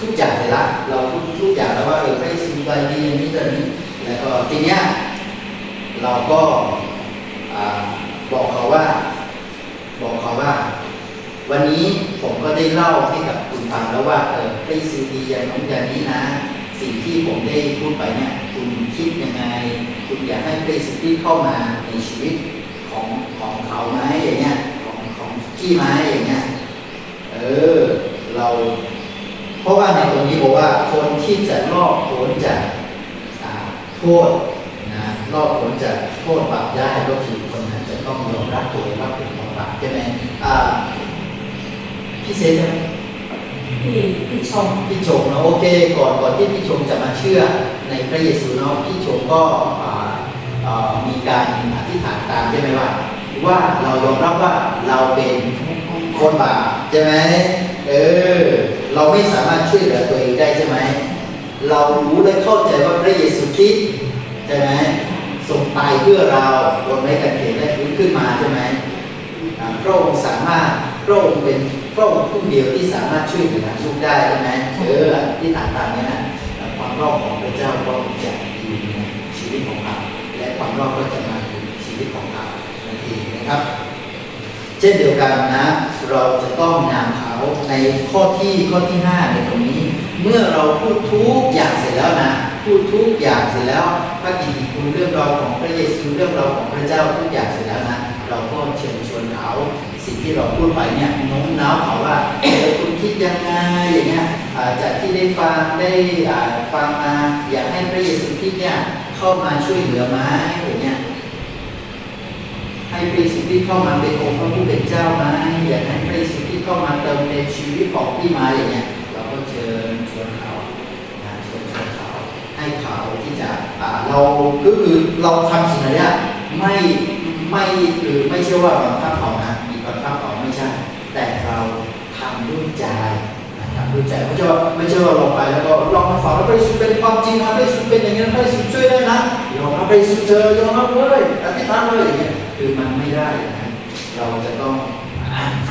ทุกอย่างเลยละเราพูดทุกอย่างแล้วว่าพระเยซูไปดีอย่างนี้ตอนนี้แล้วก็ทีเนี้ยเราก็บอกเขาว่าวันนี้ผมก็ได้เล่าให้กับคุณฟังแล้วว่าพระเยซูดีอย่างนู้นอย่างนี้นะสิ่งที่ผมได้พูดไปเนี่ยคุณคิดยังไงคุณอยากให้พระเยซูเข้ามาในชีวิตของเขาไหมอย่างเงี้ยของที่ไหมอย่างเงี้ยเราเพราะว่าในตรงนี้บอกว่าคนที่จะรอดพ้นจากโทษนะรอดพ้นจากโทษบาปได้ก็คือคนนั้นจะต้องยอมรับตัวเองว่าเป็นคนบาปใช่ไหมพี่เซนใช่ไหมพี่ชมนะโอเคก่อนที่พี่ชมจะมาเชื่อในพระเยซูเนาะพี่ชมก็มีการอธิษฐานตามใช่ไหมว่าเรายอมรับว่าเราเป็นคนบาปใช่ไหมเราไม่สามารถช่วยเหลือตัวเองได้ใช่ไหมเรารู้และเข้าใจว่าพระเยซูคริสต์ใช่ไหมทรงตายเพื่อเราบนไม้กางเขนและฟื้นขึ้นมาใช่ไหมพระองค์สามารถพระองค์เป็นพระองค์ผู้เดียวที่สามารถช่วยเหลือทุกได้ใช่ไหมที่ต่างๆเนี่ยนะความรอดของพระเจ้าก็จะอยู่ในชีวิตของเราและความรอดก็จะมาถึงชีวิตของเราทันทีนะครับเช่นเดียวกันนะเราจะต้องนำเขาในข้อที่5ในตรงนี้เมื่อเราพูดทุกอย่างเสร็จแล้วนะพูดทุกอย่างเสร็จแล้วพระกิตติคุณเรื่องราวของพระเยซูเรื่องราวของพระเจ้าทุกอย่างเสร็จแล้วนะเราก็เชิญชวนเขาสิ่งที่เราพูดไปเนี่ยโน้มน้าวเขาว่าคุณคิดยังไงอย่างเงี้ยจากที่ได้ฟังมาอยากให้พระเยซูคริสต์เนี่ยเข้ามาช่วยเหลือไหมอย่างเงี้ยให้พระเยซูคริสต์เข้ามาเป็นองค์พระผู้เป็นเจ้าไหมอยากให้พระเยซูคริสต์เข้ามาเติมในชีวิตของพี่มาอย่างเงี้ยเราก็เชิญชวนเขาให้เขาที่จะเราคือเราทำสิ่งนี้ไม่ใช่ว่าบังคับเขานะมีบังคับเขาไม่ใช่แต่เราทำด้วยใจทำด้วยใจไม่ใช่ว่าลงไปแล้วก็ลองมาฝังแล้วพระเยซูเป็นความจริงนะพระเยซูเป็นอย่างนี้พระเยซูช่วยได้นะยอมรับพระเยซูเจอยอมรับเลยอธิษฐานเลยอย่างเงี้ยคือมันไม่ได้นะเราจะต้อง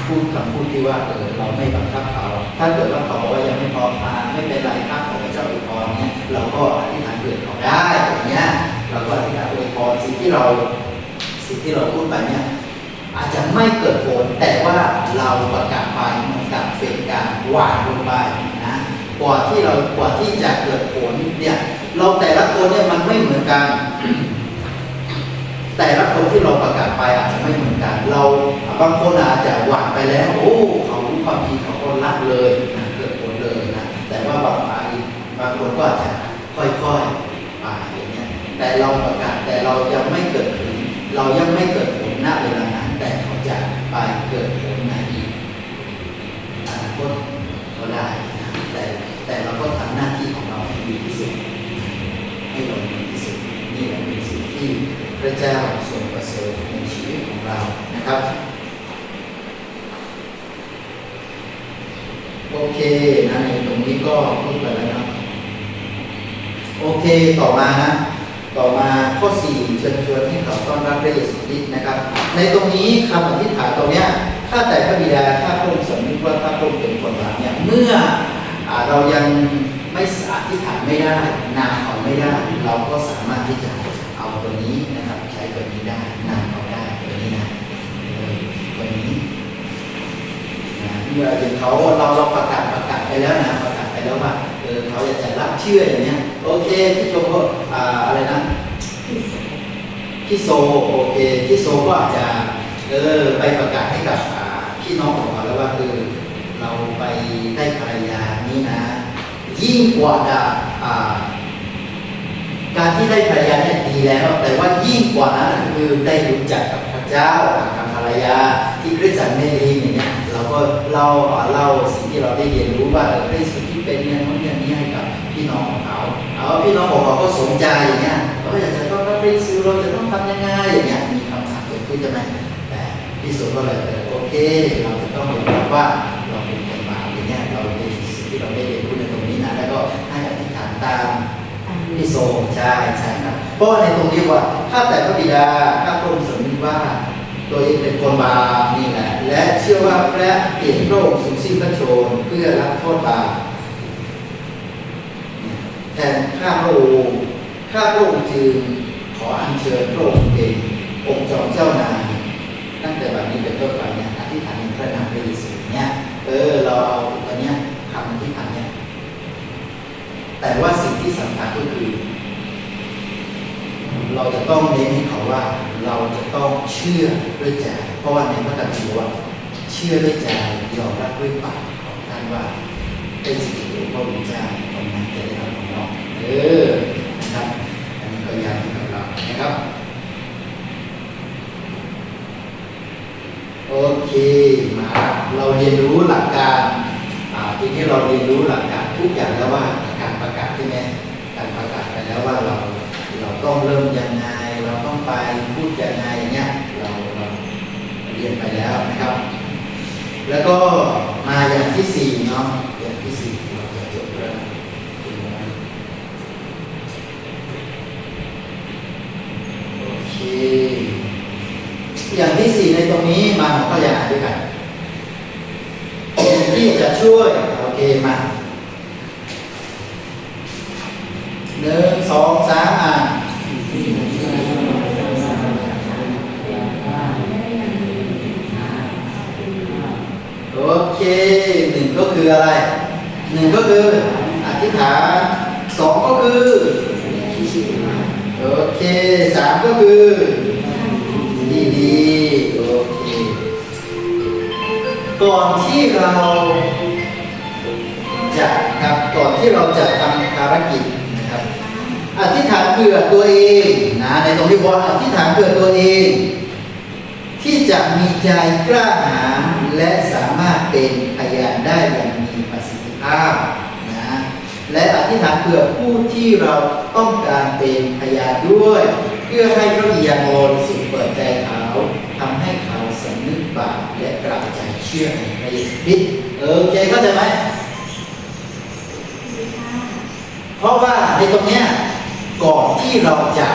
พูดคำพูดที่ว่าเราไม่บังคับเขาถ้าเกิดว่าเขาบอกว่ายังไม่พร้อมไม่เป็นไรครับของพระเจ้าอวยพรเนี่ยเราก็อธิษฐานเผื่อเขาได้อย่างเงี้ยเราก็อธิษฐานอวยพรสิ่งที่เราพูดไปเนี่ยอาจจะไม่เกิดผลแต่ว่าเราประกาศไปเหมือนกับเป็นการหวานลงไปนะกว่าที่จะเกิดผลเนี่ยเราแต่ละคนเนี่ยมันไม่เหมือนกัน แต่ละคนที่เราประกาศไปอาจจะไม่เหมือนกันเราบางคนอาจจะหวานไปแล้วโอ้เขารู้ความจริงเขาก็รับเลยนะเกิดผลเลยนะแต่ว่าบางคนก็อาจจะค่อยๆไปอย่างเงี้ยแต่เราประกาศแต่เรายังไม่เกิดผลณเวลานั้นแต่เขาจะไปเกิดผลในอนาคตก็ได้นะแต่เราก็ทำหน้าที่ของเราให้ดีที่สุดให้เราดีที่สุดนี่แหละเป็นสิ่งที่พระเจ้าทรงประเสริฐในชีวิตของเรานะครับโอเคนะในตรงนี้ก็พูดไปแล้วนะโอเคต่อมาข้อ4เชิญชวนให้เขาต้อนรับพระเยซูคริสต์นะครับในตรงนี้คำอธิษฐานตรงเนี้ยข้าแต่พระบิดาข้าพระองค์สำนึกว่าข้าพระองค์เป็นคนบาปเนี่ยเมื่อเรายังไม่อธิษฐานไม่ได้นามเขาไม่ได้เราก็สามารถที่จะเอาตัวนี้นะครับใช้ตัวนี้ได้นามเขาได้ตัวนี้นะตัวนี้เมื่อถึงเขาเราประกาศไปแล้วนะประกาศไปแล้วว่าเขาจะรับเชื่ออย่างเงี้ยโอเคพี่โจก็อะไรนะพี่โซโอเคพี่โซก็อาจจะไปประกาศให้กับพี่น้องของเราแล้วว่าเราไปได้ภรรยานี้นะยิ่งกว่าการที่ได้ภรรยาเนี่ยดีแล้วแต่ว่ายิ่งกว่านั้นคือได้รู้จักกับพระเจ้ากับภรรยาที่คริสตจักรเมรีอย่างเงี้ยเราก็เล่าสิ่งที่เราได้เรียนรู้ว่าคริสต์ที่เป็นอย่างนู้นอย่างนี้ให้กับพี่น้องของเขาพี่น้องของเขาก็สนใจอย่างเงี้ยเราอยากจะต้องรับไปซื้อเราจะต้องทำยังไงอย่างเงี้ยมีคำถามเกิดขึ้นใช่ไหมแต่พี่สุก็เลยโอเคเราจะต้องยอมรับว่าเราเป็นคนบาปอย่างเงี้ยเราเป็นสิ่งที่เราได้เรียนรู้ในตรงนี้นะแล้วก็ ตามพิโซใช่ครับเพราะว่าในตรงนี้ว่าข้าแต่พระบิดาข้าพระองค์สำนึกว่าตัวเองเป็นคนบาปนี่แหละและเชื่อว่าพระเกียรติพระองค์ทรงสิ้นพระชนม์เพื่อรับโทษบาปแทนข้าพระองค์จึงขออัญเชิญพระองค์เป็นองค์จอมเจ้านายตั้งแต่บัดนี้เป็นต้นไปเนี่ยอธิษฐานในพระนามพระเยซูเนี่ยเราเอาตัวเนี้ยคำอธิษฐานเนี่ยแต่ว่าสิ่งที่สำคัญก็คือเราจะต้องเน้นให้เขาว่าเราจะต้องเชื่อด้วยใจเพราะว่าในพระคัมภีร์ว่าเชื่อด้วยใจยอมรับด้วยปากของท่านว่าเป็นสิ่งที่พระองค์เจ้าตรงนั้นจะได้รับของเรานะครับอันนี้ก็ย้ำให้กับเรานะครับโอเคมาเราเรียนรู้หลักการทีนี้เราเรียนรู้หลักการทุกอย่างแล้วว่าการประกาศใช่ไหมการประกาศไปแล้วว่าเราต้องเริ่มยังไงเราต้องไปพูดยังไงเนี่ยเราเรียนไปแล้วนะครับแล้วก็มาอย่างที่สี่เนาะอย่างที่สี่เราจะจบแล้วโอเคอย่างที่สี่ในตรงนี้มาเราก็จะอ่านด้วยกันที่จะช่วยโอเคมา1 2 3อ่านโอเค1ก็คืออะไร1ก็คืออธิษฐาน2ก็คือโอเค3ก็คือดีโอเคก่อนที่เราจะทำภารกิจนะครับอธิษฐานเผื่อตัวเองนะในตรงที่บอกอธิษฐานเผื่อตัวเองที่จะมีใจกล้าหาญและสามารถเป็นพยานได้อย่างมีประสิทธิภาพนะและอธิษฐานเผื่อผู้ที่เราต้องการเป็นพยานด้วยเพื่อให้พระวิญญาณบริสุทธิ์เปิดใจเขาทำให้เขาสำนึกบาปและกลับใจเชื่อในพระเยซูคริสต์โอเคเข้าใจไหมเพราะว่าในตรงเนี้ยก่อนที่เราจะ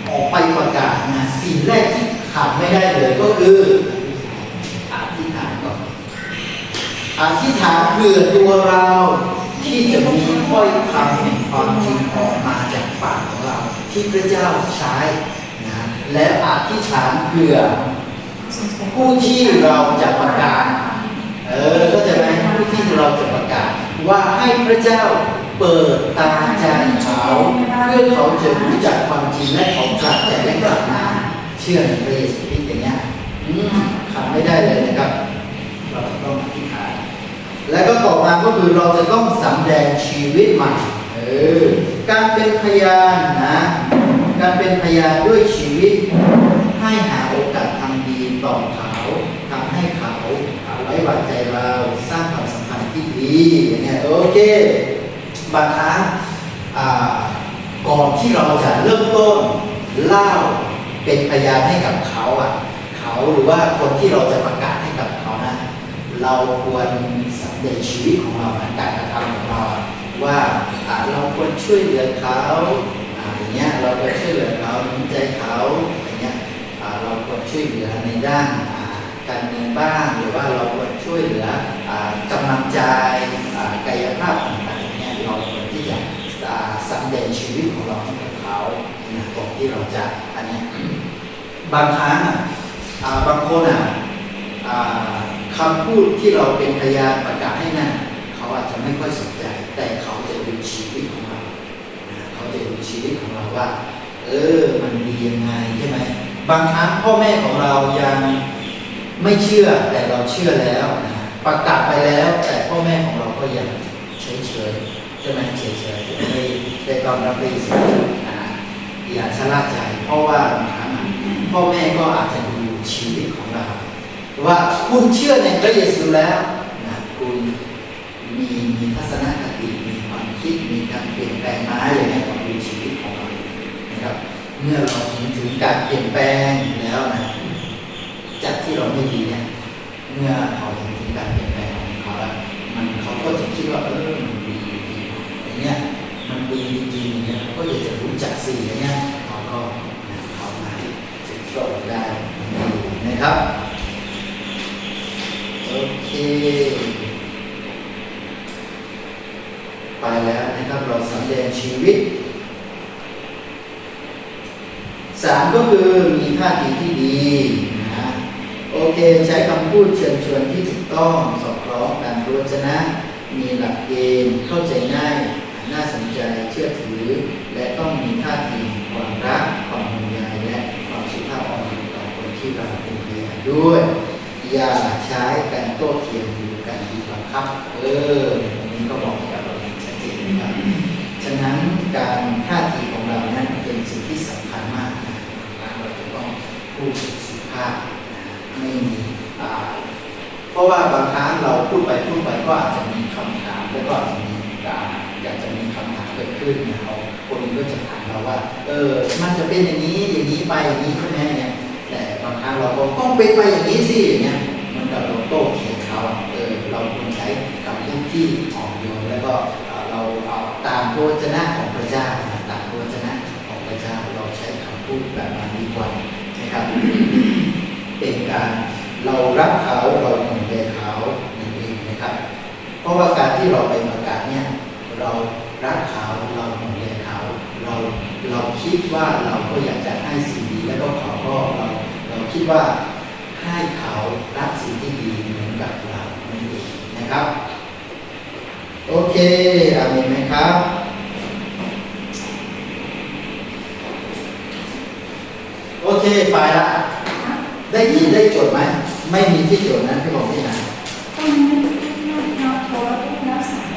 ออกไปประกาศนะสิ่งแรกที่ขาดไม่ได้เลยก็คืออธิษฐานก่อนอธิษฐานเพื่อตัวเราที่จะมีถ้อยคำแห่งความจริงออกมาจากปากของเราที่พระเจ้าใช้นะและอธิษฐานเพื่อผู้ที่เราจะประกาศก็จะเป็นผู้ที่เราจะประกาศว่าให้พระเจ้าเปิดตาใจเขาเพื่อเขาจะรู้จักความจริงและเขากลับใจและกลับมาเชื่อในพระเยซูคริสต์อย่างนี้ขาดไม่ได้เลยนะครับเราต้องอธิษฐานแล้วก็ต่อมาก็คือเราจะต้องสำแดงชีวิตใหม่การเป็นพยานนะการเป็นพยานด้วยชีวิตให้หาโอกาสทำดีต่อเขาทำให้เขาไว้วางใจเราสร้างความสัมพันธ์ที่ดีอย่างเงี้ยโอเคบางครั้งก่อนที่เราจะเริ่มต้นเล่าเป็นพยานให้กับเขาหรือว่าคนที่เราจะประกาศให้กับเขานะเราควรสำเร็จชีวิตของเราการกระทำของเราว่าเราควรช่วยเหลือเขาอย่างเงี้ยเราควรช่วยเหลือเขาน้ำใจเขาอย่างเงี้ยเราควรช่วยเหลือในด้านการเงินบ้างหรือว่าเราควรช่วยเหลือกำลังใจกายภาพต่างๆเนี่ยเราควรที่จะสำเร็จชีวิตของเราให้กับเขาก่อนที่เราจะอันนี้บางครั้งบางคนคำพูดที่เราเป็นพยานประกาศให้นั่นเขาอาจจะไม่ค่อยสนใจแต่เขาจะดูชีวิตของเราเขาจะดูชีวิตของเราว่ามันดียังไงใช่ไหมบางครั้งพ่อแม่ของเรายังไม่เชื่อแต่เราเชื่อแล้วประกาศไปแล้วแต่พ่อแม่ของเราก็ยังเฉยใช่ไหมเฉยไม่ได้ตอนรับไปสิ่งอย่าชะล่าใจเพราะว่าบางครั้งพ่อแม่ก็อาจจะดูชีวิตของเราว่าคุณเชื่อในพระเยซูแล้วคุณมีทัศนคติมีความคิดมีการเปลี่ยนแปลงมาอย่างนี้ของชีวิตของเรานะครับเมื่อเราเห็นถึงการเปลี่ยนแปลงแล้วนะจากที่เราไม่ดีเนี่ยเมื่อเขาเห็นถึงการเปลี่ยนแปลงของเขาแล้วเขาก็จะคิดว่ามันดีอย่างเงี้ยมันดี 4อย่างเงี้ยเราก็เอามาส่งได้นะครับโอเคไปแล้วนะครับเราสำแดงชีวิต3ก็คือมีท่าทีที่ดีนะโอเคใช้คำพูดเชิญชวนที่ถูกต้องสอดคล้องกันรจนะมีหลักเกณฑ์เข้าใจง่ายน่าสนใจเชื่อถือและต้องมีท่าทีความรักความห่วงใยและความสุภาพอ่อนโยนต่อคนที่เราเป็นเพื่อนด้วยอย่าใช้การโต้เถียงหรือการบีบบังคับอันนี้ก็บอกกับเราชัดเจนนะครับฉะนั้นการท่าทีของเรานั้นเป็นสิ่งที่สำคัญมากนะเราจะต้องพูดสุภาพไม่มีเพราะว่าบางครั้งเราพูดไปก็อาจจะมีคำถามแล้วก็อาจจะมีอยากจะมีคำถามเกิดขึ้นนะเขาคนก็จะถามเราว่ามันจะเป็นอย่างนี้ไปอย่างนี้ใช่ไหมเนี่ยแต่บางครั้งเราก็ต้องเป็นไปอย่างนี้สิอย่างเงี้ยมันกับเราโต้เถียงเขาเราควรใช้คำพูดที่อ่อนโยนแล้วก็เราเอาตามพระวจนะของพระเจ้าตามพระวจนะของพระเจ้าเราใช้คำพูดแบบนั้นดีกว่านะครับ เป็นการเรารักเขาเราห่วงใยเขานั่นเองนะครับเพราะว่าการที่เราไปประกาศเนี่ยเรารักเขาเราห่วงใยเขาเราคิดว่าเราก็อยากจะให้สิ่งดีแล้วก็เขาก็เราคิดว่าให้เขารับสิ่งที่ดีเหมือนกับเรานั่นเองนะครับโอเคอาเมนไหมครับโอเคไปละได้ยินได้จดไหมไม่มีที่จดนะพี่บอกที่ไหน ก็มันไม่โทรแล้วก็รับสาย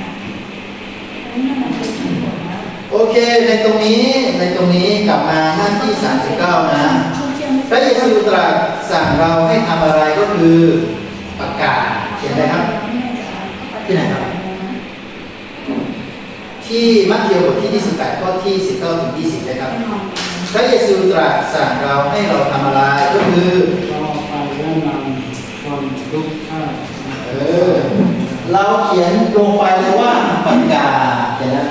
อันนี้มันเป็นที่หมดแล้ว โอเคในตรงนี้กลับมาหน้าที่39นะพระเยซูตรัสสั่งเราให้ทำอะไรก็คือประกาศเขียนอะไรครับที่ไหนครับที่มัทธิวบทที่28ข้อที่19ถึง20นะครับพระเยซูตรัสสั่งเราให้เราทำอะไรก็คือเราไปแนะนำความทุกข์ท่า เราเขียนลงไปเลยว่าประกาศเขียนแล้ว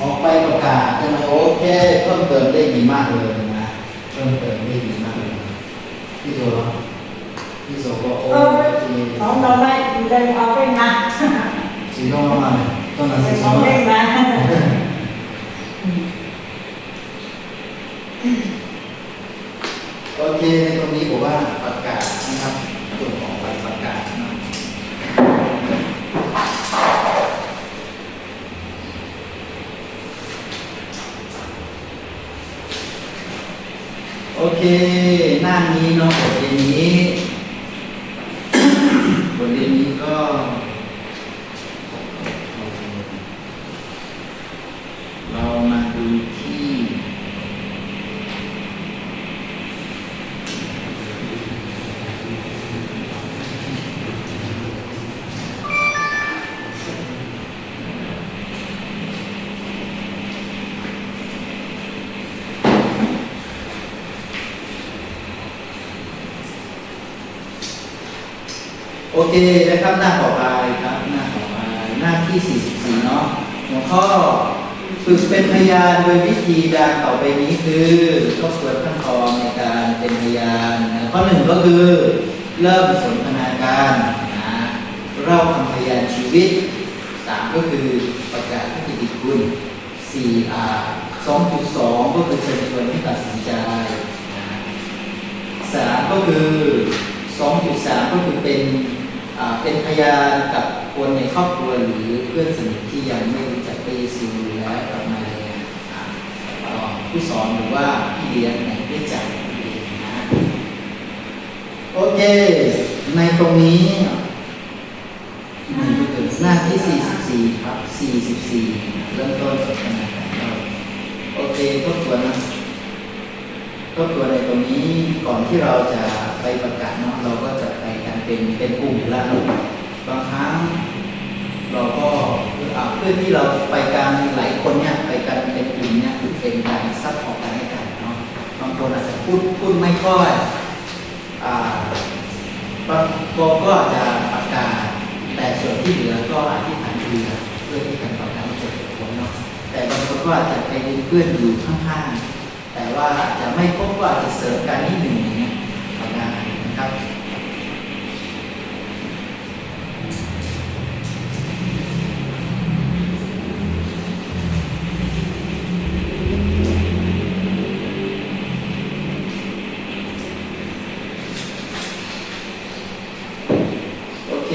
ออกไปประกาศใช่ไหมโอเคเพิ่มเติมได้ดีมากเลยนะเพิ่มเติมได้ดีมากเลยพี่โซก็โอเค ของเราได้เอาไปนะ สีส้มมาเลยต้องมาสี ข ส้ อ ม ง มา เล่นนะ โอเคในตรงนี้บอกว่าประกาศนะครับตัวของไปประกาศนะโอเคหน้านี้เนาะบทเรียนนี้ บทเรียนนี้ก็เรามาดูที่โอเคนะครับหน้าต่อไปครับหน้าต่อไปหน้าที่44เนาะหัวข้อฝึกเป็นพยานโดยวิธีดังต่อไปนี้คือทบทวนขั้นตอนในการเป็นพยานข้อ1ก็คือเริ่มสนทนาการนะเล่าคำพยานชีวิต3ก็คือประกาศพระกิตติคุณ2.2 ก็คือเชิญชวนให้ตัดสินใจ3ก็คือ2.3 ก็คือเป็นพยานกับคนในครอบครัวหรือเพื่อนสนิทที่ยังไม่รู้จักพระเยซูและกลับมาเลยผู้สอนหรือว่าพี่เลี้ยงในได้จัดเองนะโอเคในตรงนี้หน้าที่44ครับ44เริ่มต้นสนทนาการโอเคทบทวนในตรงนี้ก่อนที่เราจะไปประกาศเนาะเราก็จะไปกันเป็นกลุ่มละบางครั้งเราก็เพื่อที่เราไปกันหลายคนเนี่ยไปกันเป็นกลุ่มเนี่ยคือเป็นการซัพพอร์ตกันให้กันเนาะบางคนอาจจะพูดไม่ค่อยบางคนก็อาจจะประกาศแต่ส่วนที่เหลือก็อธิษฐานเพื่อที่การประกาศจะเกิด ก็อาจจะไปเป็นเพื่อนอยู่ข้างๆแต่ว่าอาจจะไม่ครบก็อาจจะเสริมกันนิดหนึ่งอย่างเงี้ยก็ได้นะครับโอเค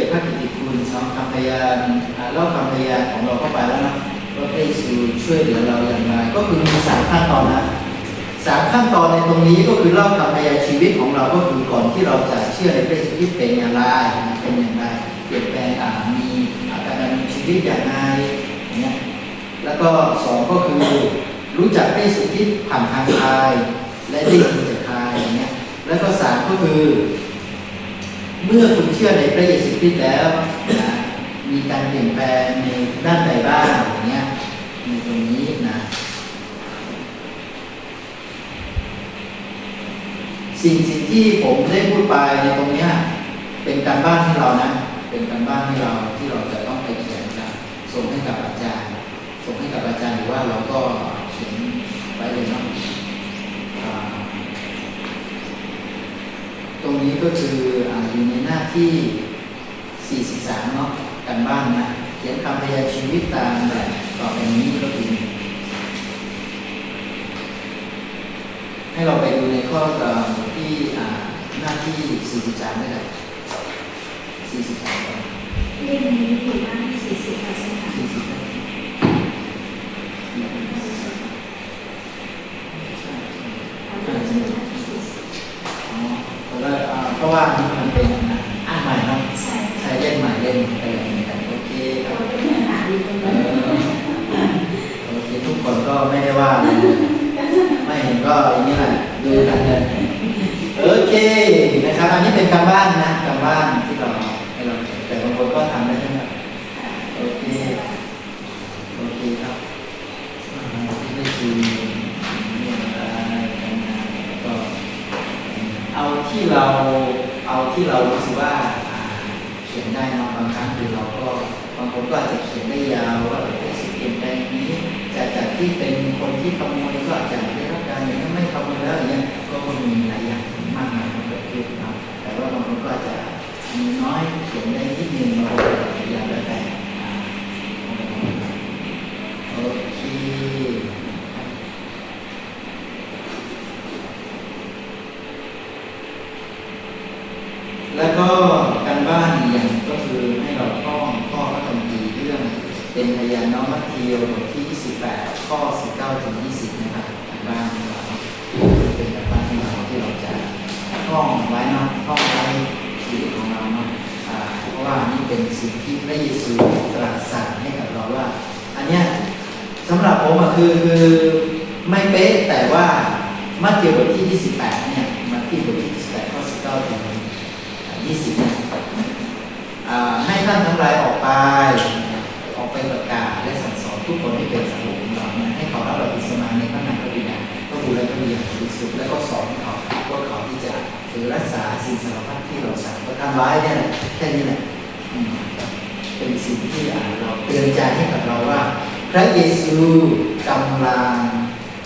พระกิตติคุณสองคำพยานเล่าคำพยานของเราเข้าไปแล้วนะว่าพระเยซูช่วยเหลือเราอย่างไรก็คือมี3ขั้นตอนนะ3ขั้นตอนในตรงนี้ก็คือเล่าคำพยานชีวิตของเราก็คือก่อนที่เราจะเชื่อในพระเยซูคริสต์เป็นอย่างไรเป็นอย่างไรเปลี่ยนแปลงมีการดำเนินชีวิตอย่างไรอย่างเงี้ยแล้วก็2ก็คือรู้จักพระเยซูคริสต์ผ่านทางกายและได้ยินจากกายอย่างเงี้ยแล้วก็3ก็คือเมื่อคุณเชื่อในพระเยซูคริสต์แล้วนะมีการเปลี่ยนแปลงในด้านใดบ้างอย่างเงี้ยในตรงนี้นะสิ่งที่ผมได้พูดไปในตรงเนี้ยเป็นการบ้านให้เรานะเป็นการบ้านให้เราที่เราจะต้องไปเขียนกันส่งให้กับอาจารย์ส่งให้กับอาจารย์หรือว่าเราก็เขียนไว้เลยเนาะตรงนี้ก็คืออยู่ในหน้าที่43เนาะกันบ้านนะเขียนคำพยานชีวิตตามแบบต่อไปนี้ก็คือให้เราไปดูในข้อที่หน้าที่43ได้เลย43 เล่มนี้อยู่หน้าที่40ค่ะใช่ไหมคะ เพราะว่านี่มันเป็นอ่านใหม่เนาะ ใช่ ใช้เล่นใหม่เล่นไปอะไรอย่างเงี้ยโอเคครับ เราเป็นเนื้อหาดีตรงนั้น โอเคทุกคนก็ไม่ได้ว่าอะไรไม่เห็นก็อย่างนี้แหละดูกันเลยโอเคนะครับอันนี้เป็นการบ้านนะการบ้านที่เราให้เราแต่บางคนก็ทำได้ใช่ไหมโอเคโอเคครับที่ได้คือเรื่องอะไรกันนะก็เอาที่เรารู้สึกว่าเขียนได้เนาะบางครั้งคือเราก็บางคนก็อาจจะเขียนได้ยาวว่าสิ่งเปลี่ยนแปลงนี้จากที่เป็นคนที่ขโมยก็อาจจะได้รับการอย่างนี้ไม่ขโมยแล้วอย่างเงี้ยก็คงมีหลายอย่างมากมายเกิดขึ้นนะแต่ว่าบางคนก็อาจจะมีน้อยเขียนได้นิดนึงบางคนอย่างแล้วแต่โอเคแล้วก็การบ้านอีกอย่างก็คือให้เราท่องข้อพระคัมภีร์เรื่องเป็นพยานน้องมัทธิวบทที่28ข้อ19ถึง20นะครับการบ้านของเราเป็นการบ้านของเราที่เราจะท่องไว้นะท่องไว้ชีวิตของเราเนาะเพราะว่านี่เป็นสิ่งที่พระเยซูตรัสสั่งให้กับเราว่าอันเนี้ยสำหรับผมคือไม่เป๊ะแต่ว่ามัทธิวบทที่28เนี่ยมัทธิวบทที่28ข้อ19ถึง20ให้ท่านทั้งหลายออกไปประกาศและสั่งสอนทุกคนที่เป็นสาวกของเราให้เขารับบัพติศมาในพระนามพระบิดาพระบุตรและพระวิญญาณบริสุทธิ์และก็สอนเขาพวกเขาที่จะถือรักษาสิ่งสารพัดที่เราสั่งประทานไว้เนี่ยแค่นี้แหละเป็นสิ่งที่เราเตือนใจให้กับเราว่าพระเยซูกำลัง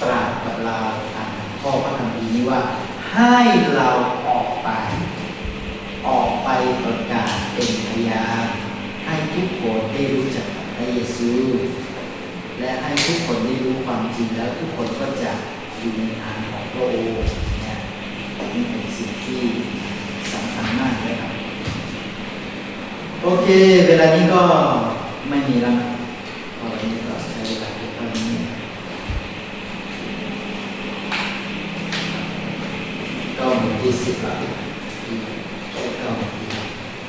ตรัสกับเราทางข้อพระคัมภีร์นี้ว่าให้เราออกไปประกาศเป็นพยานให้ทุกคนได้รู้จักพระเยซูและให้ทุกคนได้รู้ความจริงแล้วทุกคนก็จะอยู่ในทางของพระองค์เนี่ยนี่เป็นสิ่งที่สำคัญมากเลยครับโอเคเวลานี้ก็ไม่มีแล้วนะตอนนี้ก็ใช้เวลาเท่านี้ก็หมดที่10แล้ว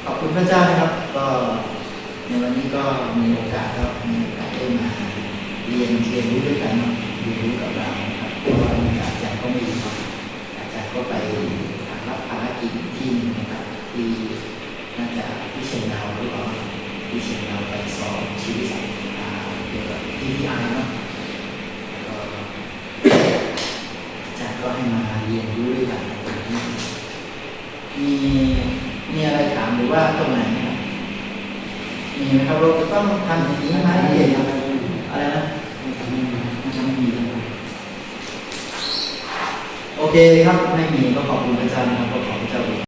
ขอบคุณพระเจ้านะครับก็ในวันนี้ก็มีโอกาสได้มาเรียนรู้ด้วยกันเรียนรู้กับเราครับเพราะว่าอาจารย์ก็ไม่อยู่อาจารย์ก็ไปรับภารกิจที่นึงนะครับที่น่าจะที่เชียงดาวหรือเปล่าที่เชียงดาวไปสอนชีวิตเกี่ยวกับที่เนาะก็อาจารย์ก็ให้มาเรียนรู้ด้วยกันมีอะไรถามหรือว่าตรงไหนมีไหมครับเราจะต้องทำอย่างนี้ไหมอะไรนะ ม จะไม่มีนะครับ โอเคครับไม่มีก็ขอบคุณพระเจ้านะครับก็ขอพระเจ้าอวย